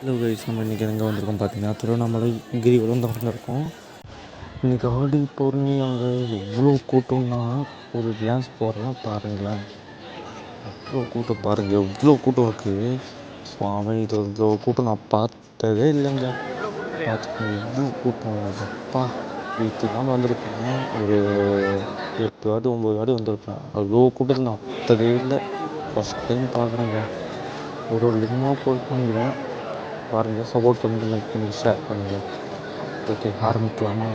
Hello guys, நம்ம இன்றைக்கி எங்கே வந்திருக்கோம் பார்த்தீங்கன்னா திருவண்ணாமலை கிரிவலம் தான் வந்திருக்கோம். இன்றைக்கி ஆடி பௌர்ணமி. அங்கே எவ்வளோ கூட்டம்னா ஒரு டான்ஸ் போடுறோம் பாருங்களேன். எவ்வளோ கூட்டம் பாருங்கள், எவ்வளோ கூட்டம் இருக்குது. சுவாமி, இது இவ்வளோ கூட்டம் நான் பார்த்ததே இல்லைங்க. பார்த்துக்கோங்க எவ்வளோ கூட்டம். அப்பா இதுதான் வந்திருப்பேன். ஒரு 8 வாட்டி 9 வாட்டி வந்திருப்பேன். அவ்வளோ கூட்டத்தில் நான் பார்த்ததே இல்லை. ஃபஸ்ட் டைம் பார்க்குறேங்க. ஒரு லிங்காக போய் பண்ணிக்கிறேன் பாருங்கள். சப்போர்ட் பண்ணுங்கள், லைக் பண்ணுங்கள், ஷேர் பண்ணுங்கள். ஓகே, ஆரம்பிக்கலாமா?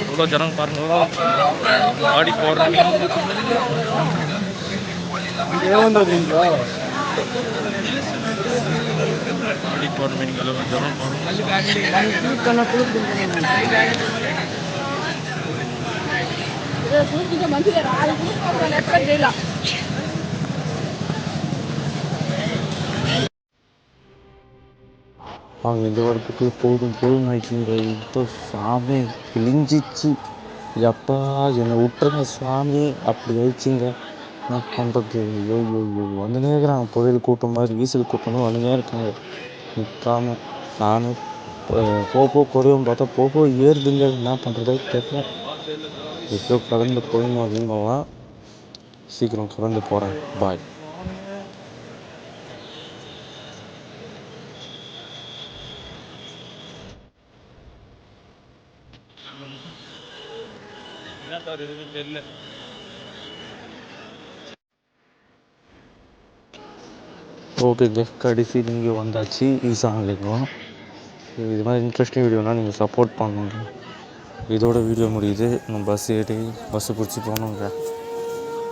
இவ்வளோ ஜனம் பாருங்களா. ஆடி பௌர்ணமி ஆடி பௌர்ணமி ஜனம் அவங்க இந்த வரத்துக்கு போதும் போதும் ஆயிடுச்சுங்க. இப்போ சாமி கிழிஞ்சிச்சு. எப்பா என்னை விட்டுருங்க சாமி, அப்படி ஆயிடுச்சுங்க. என்ன பண்ணுறது? ஐயோ வந்துனே இருக்கிறாங்க. புயல் கூட்டம் மாதிரி வீசல் கூட்டமாக வந்துனே இருக்காங்க நிற்காம. நானும் போக குறையும் பார்த்தா போக ஏறுதுங்க. என்ன பண்ணுறதே தெரியல. எப்போ கலந்து போயிடணும் அப்படின்னா சீக்கிரம் கலந்து போகிறேன். பாய். ஓகேங்க, கடைசி நீங்கள் வந்தாச்சு. ஈசானிலிங்கம். இது மாதிரி இன்ட்ரெஸ்டிங் வீடியோனால் நீங்கள் சப்போர்ட் பண்ணுங்க. இதோட வீடியோ முடியுது. நம்ம பஸ்ஸு பிடிச்சி போகணுங்க.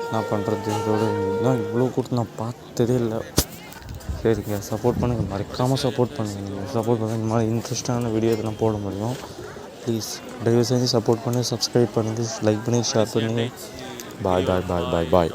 என்ன பண்ணுறது? இதோட தான் இவ்வளோ கூட்டம் நான் பார்த்ததே இல்லை. சரிங்க, சப்போர்ட் பண்ணுங்கள், மறக்காமல் சப்போர்ட் பண்ணுங்கள். நீங்கள் சப்போர்ட் பண்ணுங்கள், இந்த மாதிரி இன்ட்ரெஸ்டான வீடியோ இதெல்லாம் போட முடியும். ப்ளீஸ் தயவு செஞ்சு சப்போர்ட் பண்ணி சப்ஸ்கிரைப் பண்ணுங்கள், லைக் பண்ணி ஷேர் பண்ணுங்கள். பாய் பாய் பாய் பாய் பாய்.